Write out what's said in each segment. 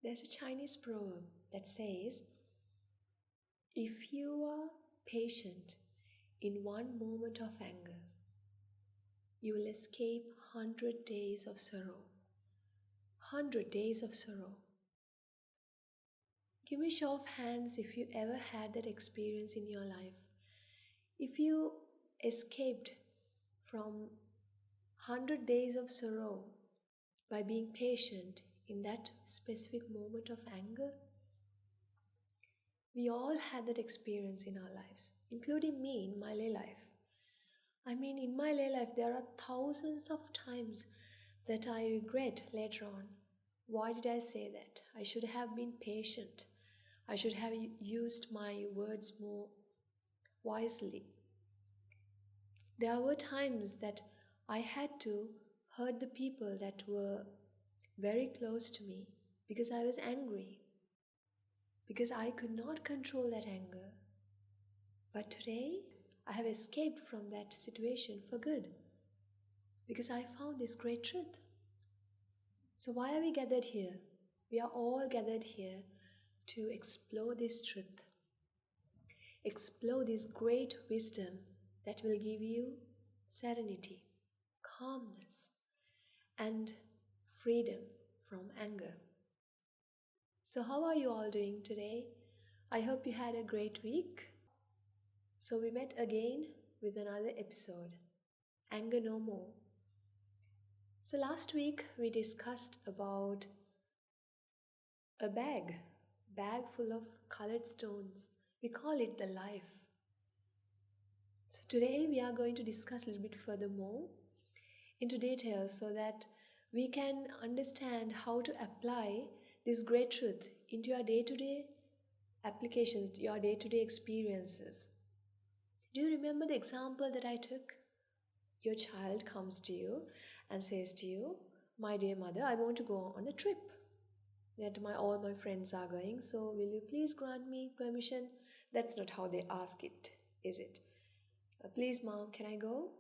There's a Chinese proverb that says, if you are patient in one moment of anger, you will escape 100 days of sorrow. 100 days of sorrow. Give me a show of hands if you ever had that experience in your life. If you escaped from 100 days of sorrow by being patient in that specific moment of anger, we all had that experience in our lives, including me in my lay life. In my lay life, there are thousands of times that I regret later on. Why did I say that? I should have been patient. I should have used my words more wisely. There were times that I had to hurt the people that were very close to me because I was angry, because I could not control that anger. But today, I have escaped from that situation for good because I found this great truth. So why are we gathered here? We are all gathered here to explore this truth, explore this great wisdom that will give you serenity, calmness, and freedom from anger. So how are you all doing today? I hope you had a great week. So we met again with another episode, Anger No More. So last week we discussed about a bag full of colored stones. We call it the life. So today we are going to discuss a little bit furthermore into details so that we can understand how to apply this great truth into your day-to-day applications, your day-to-day experiences. Do you remember the example that I took? Your child comes to you and says to you, "My dear mother, I want to go on a trip. That all my friends are going, so will you please grant me permission?" That's not how they ask it, is it? "Please, mom, can I go?"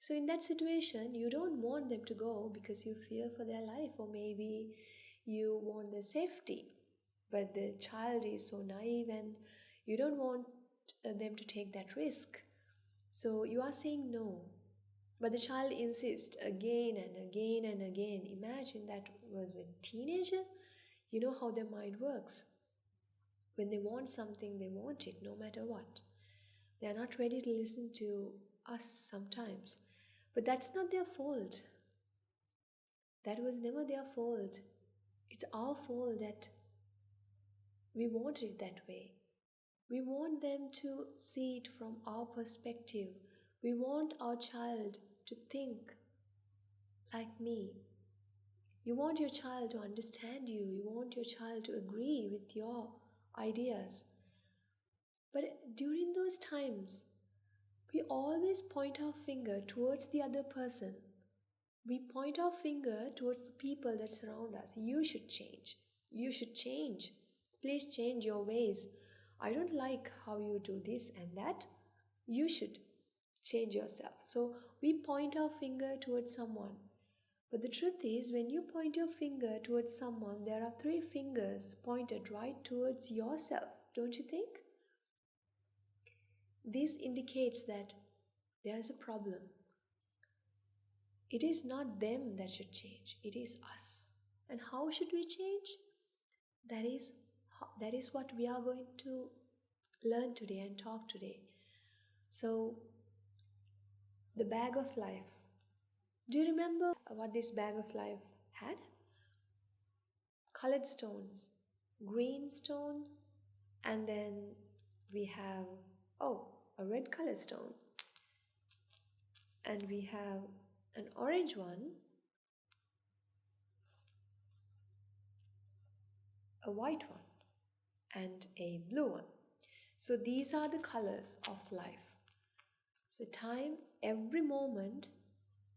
So in that situation, you don't want them to go because you fear for their life, or maybe you want their safety. But the child is so naive and you don't want them to take that risk. So you are saying no. But the child insists again and again and again. Imagine that was a teenager. You know how their mind works. When they want something, they want it no matter what. They are not ready to listen to us sometimes. But that's not their fault. That was never their fault. It's our fault that we want it that way. We want them to see it from our perspective. We want our child to think like me. You want your child to understand you. You want your child to agree with your ideas. But during those times, we always point our finger towards the other person. We point our finger towards the people that surround us. You should change. You should change. Please change your ways. I don't like how you do this and that. You should change yourself. So we point our finger towards someone. But the truth is, when you point your finger towards someone, there are 3 fingers pointed right towards yourself, don't you think? This indicates that there is a problem. It is not them that should change, it is us. And how should we change? That is what we are going to learn today and talk today. So, the bag of life. Do you remember what this bag of life had? Colored stones, green stone, and then we have, a red color stone. And we have an orange one, a white one, and a blue one. So these are the colors of life. So every moment,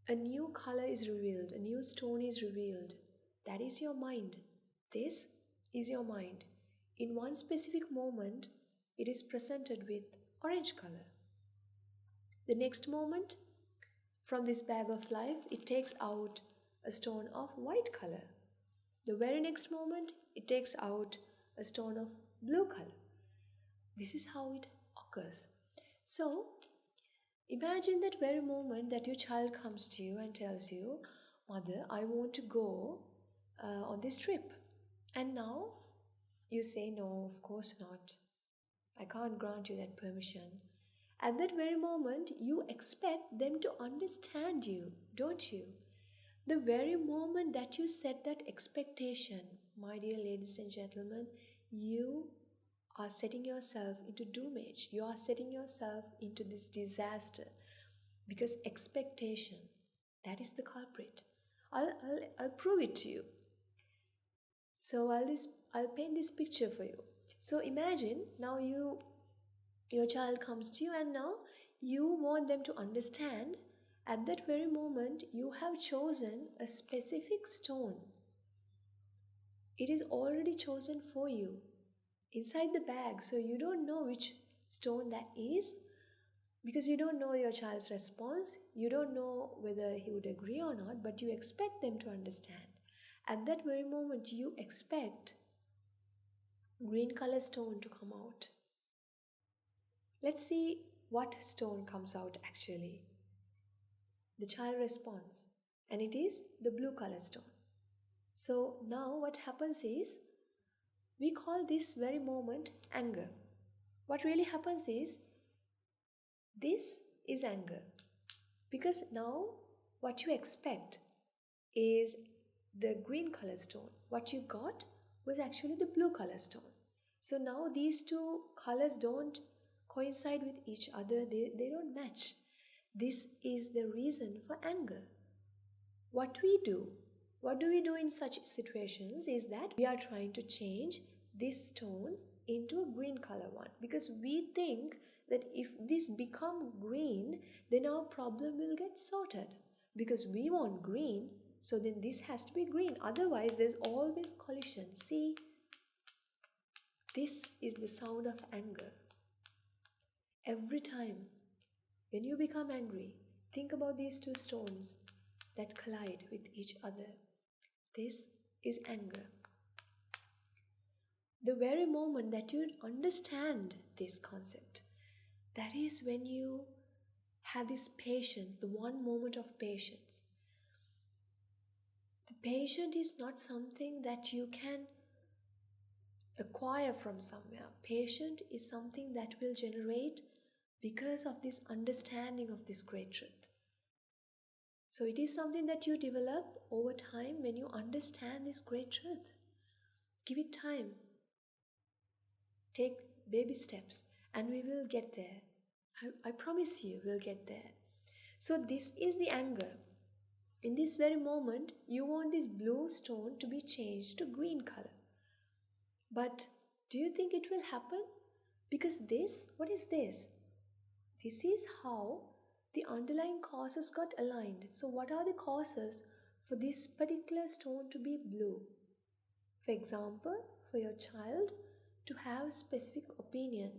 a new color is revealed, a new stone is revealed. That is your mind. This is your mind. In one specific moment, it is presented with orange color. The next moment, from this bag of life, it takes out a stone of white color. The very next moment, it takes out a stone of blue color. This is how it occurs. So, imagine that very moment that your child comes to you and tells you, Mother, I want to go on this trip. And now you say, No, of course not. I can't grant you that permission. At that very moment, you expect them to understand you, don't you? The very moment that you set that expectation, my dear ladies and gentlemen, you are setting yourself into doomage. You are setting yourself into this disaster because expectation, that is the culprit. I'll prove it to you. So I'll paint this picture for you. So imagine now your child comes to you and now you want them to understand. At that very moment you have chosen a specific stone. It is already chosen for you inside the bag, so you don't know which stone that is because you don't know your child's response. You don't know whether he would agree or not, but you expect them to understand. At that very moment you expect green color stone to come out. Let's see what stone comes out actually. The child responds, and it is the blue color stone. So now what happens is, we call this very moment anger. What really happens is, this is anger. Because now what you expect is the green color stone. What you got was actually the blue color stone. So now these two colors don't coincide with each other, they don't match. This is the reason for anger. What do we do in such situations is that we are trying to change this stone into a green color one because we think that if this become green, then our problem will get sorted because we want green, so then this has to be green. Otherwise, there's always collision. See, this is the sound of anger. Every time when you become angry, think about these two stones that collide with each other. This is anger. The very moment that you understand this concept, that is when you have this patience, the one moment of patience. The patience is not something that you can acquire from somewhere. Patience is something that will generate because of this understanding of this great truth. So it is something that you develop over time when you understand this great truth. Give it time. Take baby steps and we will get there. I promise you we'll get there. So this is the anger. In this very moment, you want this blue stone to be changed to green color. But do you think it will happen? Because this, what is this? This is how the underlying causes got aligned. So what are the causes for this particular stone to be blue? For example, for your child to have a specific opinion.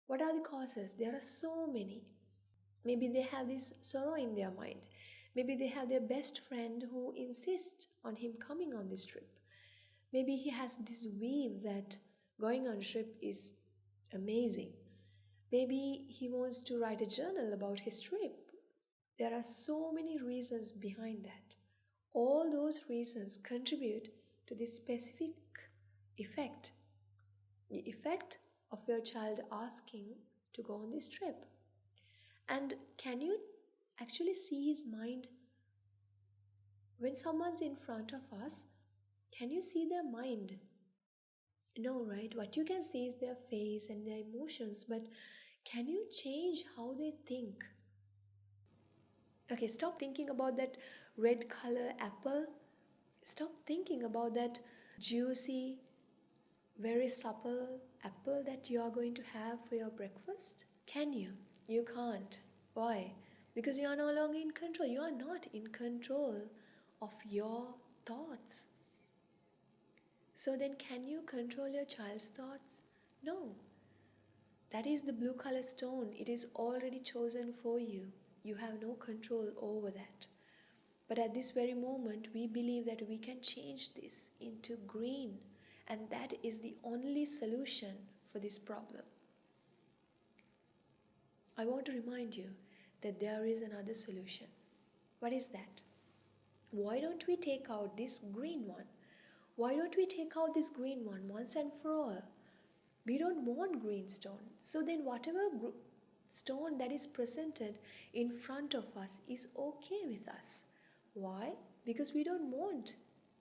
What are the causes? There are so many. Maybe they have this sorrow in their mind. Maybe they have their best friend who insists on him coming on this trip. Maybe he has this weave that going on a trip is amazing. Maybe he wants to write a journal about his trip. There are so many reasons behind that. All those reasons contribute to this specific effect. The effect of your child asking to go on this trip. And can you actually see his mind? When someone's in front of us, can you see their mind? No, right? What you can see is their face and their emotions, but can you change how they think? Okay, stop thinking about that red color apple. Stop thinking about that juicy, very supple apple that you are going to have for your breakfast. Can you? You can't. Why? Because you are no longer in control. You are not in control of your thoughts. So then can you control your child's thoughts? No. That is the blue color stone. It is already chosen for you. You have no control over that. But at this very moment, we believe that we can change this into green, and that is the only solution for this problem. I want to remind you that there is another solution. What is that? Why don't we take out this green one? Why don't we take out this green one once and for all? We don't want green stone. So then whatever stone that is presented in front of us is okay with us. Why? Because we don't want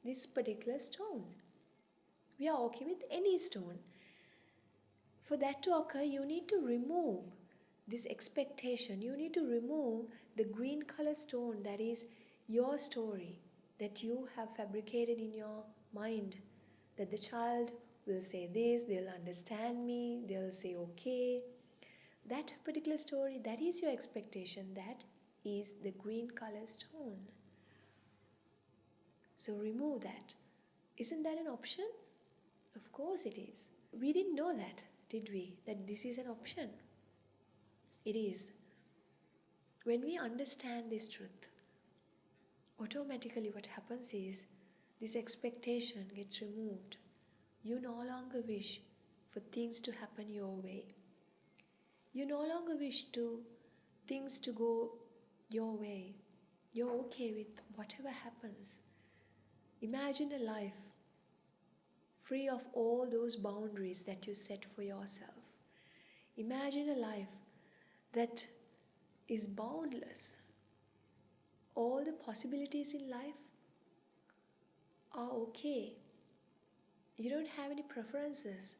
this particular stone. We are okay with any stone. For that to occur, you need to remove this expectation. You need to remove the green color stone that is your story, that you have fabricated in your mind, that the child will say this, they'll understand me, they'll say okay. That particular story, that is your expectation, that is the green color stone. So remove that. Isn't that an option? Of course it is. We didn't know that, did we? That this is an option. It is. When we understand this truth, automatically what happens is this expectation gets removed. You no longer wish for things to happen your way. You no longer wish things to go your way. You're okay with whatever happens. Imagine a life free of all those boundaries that you set for yourself. Imagine a life that is boundless. All the possibilities in life are okay. You don't have any preferences.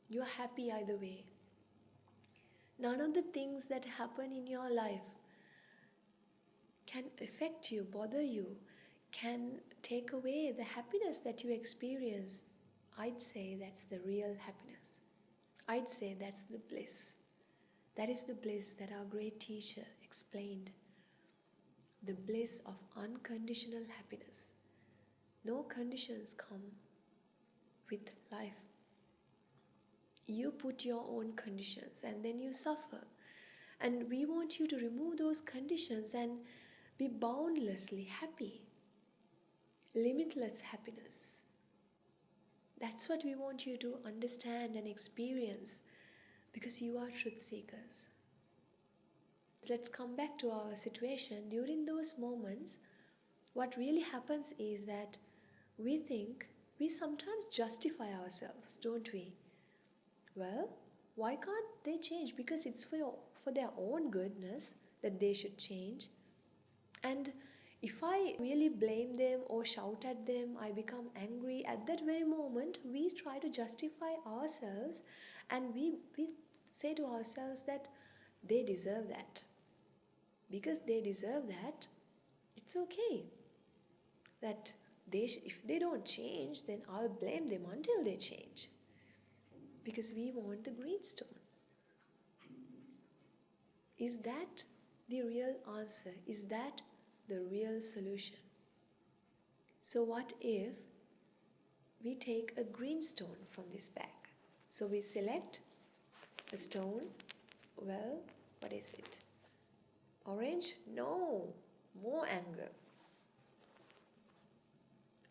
You are happy either way. None of the things that happen in your life can affect you, bother you, can take away the happiness that you experience. I'd say that's the real happiness. I'd say that's the bliss. That is the bliss that our great teacher explained. The bliss of unconditional happiness. No conditions come with life. You put your own conditions and then you suffer. And we want you to remove those conditions and be boundlessly happy. Limitless happiness. That's what we want you to understand and experience, because you are truth seekers. Let's come back to our situation. During those moments, what really happens is that we think we sometimes justify ourselves, don't we? Well, why can't they change? Because it's for their own goodness that they should change. And if I really blame them or shout at them, I become angry, at that very moment we try to justify ourselves, and we say to ourselves that they deserve that. Because they deserve that, it's okay. That if they don't change, then I'll blame them until they change. Because we want the green stone. Is that the real answer? Is that the real solution? So what if we take a green stone from this bag? So we select a stone. Well, what is it? Orange? No. More anger.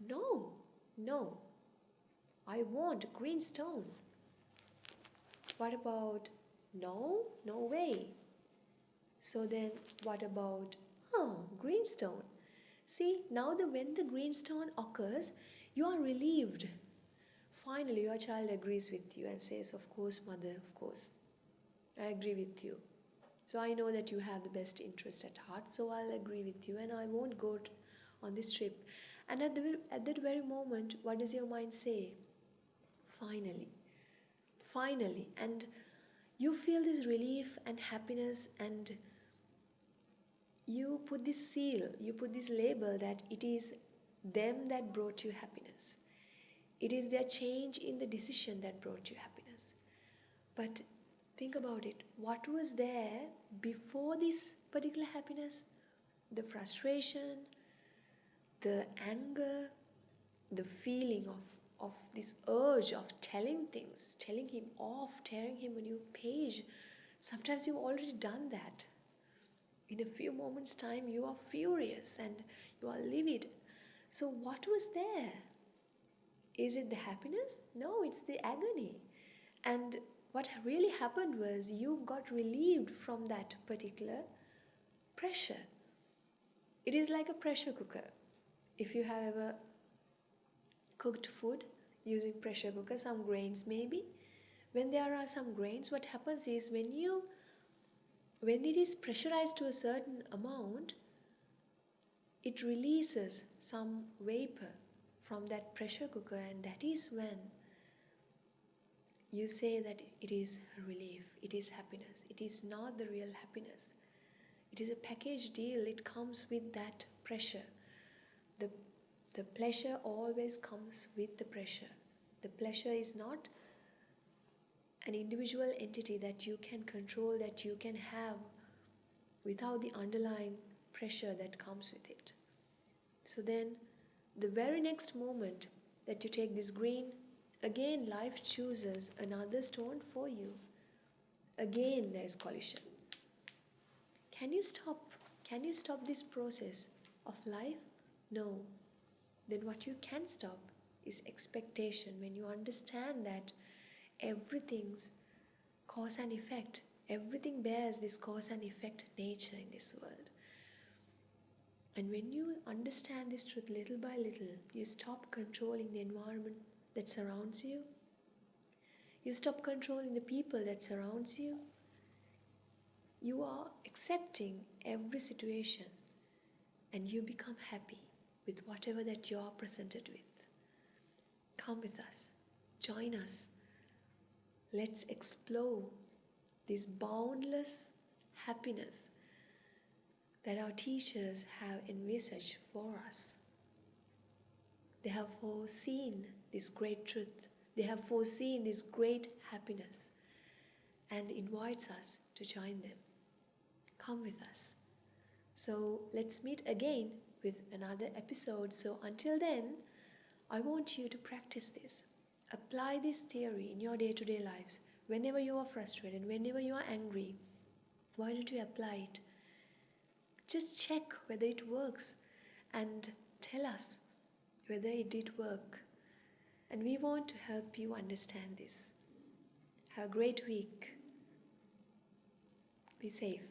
No. I want a green stone. What about no way? So then what about green stone? See, now when the green stone occurs, you are relieved. Finally, your child agrees with you and says, of course, mother, of course. I agree with you. So I know that you have the best interest at heart, so I'll agree with you and I won't go on this trip. And at that very moment, what does your mind say? Finally. And you feel this relief and happiness, and you put this seal, you put this label that it is them that brought you happiness. It is their change in the decision that brought you happiness. But think about it. What was there before this particular happiness? The frustration, the anger, the feeling of this urge of telling things, telling him off, tearing him a new page. Sometimes you've already done that. In a few moments' time, you are furious and you are livid. So, what was there? Is it the happiness? No, it's the agony. And what really happened was you got relieved from that particular pressure. It is like a pressure cooker. If you have ever cooked food using pressure cooker, some grains maybe, when there are some grains, what happens is when it is pressurized to a certain amount, it releases some vapor from that pressure cooker, and that is when you say that it is relief, it is happiness. It is not the real happiness. It is a package deal. It comes with that pressure. The pleasure always comes with the pressure. The pleasure is not an individual entity that you can control, that you can have without the underlying pressure that comes with it. So then, the very next moment that you take this green, again life chooses another stone for you. Again there is collision. Can you stop? Can you stop this process of life? No. Then what you can stop is expectation. When you understand that everything's cause and effect, everything bears this cause and effect nature in this world. And when you understand this truth little by little, you stop controlling the environment that surrounds you. You stop controlling the people that surrounds you. You are accepting every situation and you become happy with whatever that you are presented with. Come with us. Join us. Let's explore this boundless happiness that our teachers have envisaged for us. They have foreseen this great truth. They have foreseen this great happiness and invites us to join them. Come with us. So let's meet again with another episode. So until then, I want you to practice this. Apply this theory in your day-to-day lives. Whenever you are frustrated, whenever you are angry, why don't you apply it? Just check whether it works and tell us whether it did work. And we want to help you understand this. Have a great week. Be safe.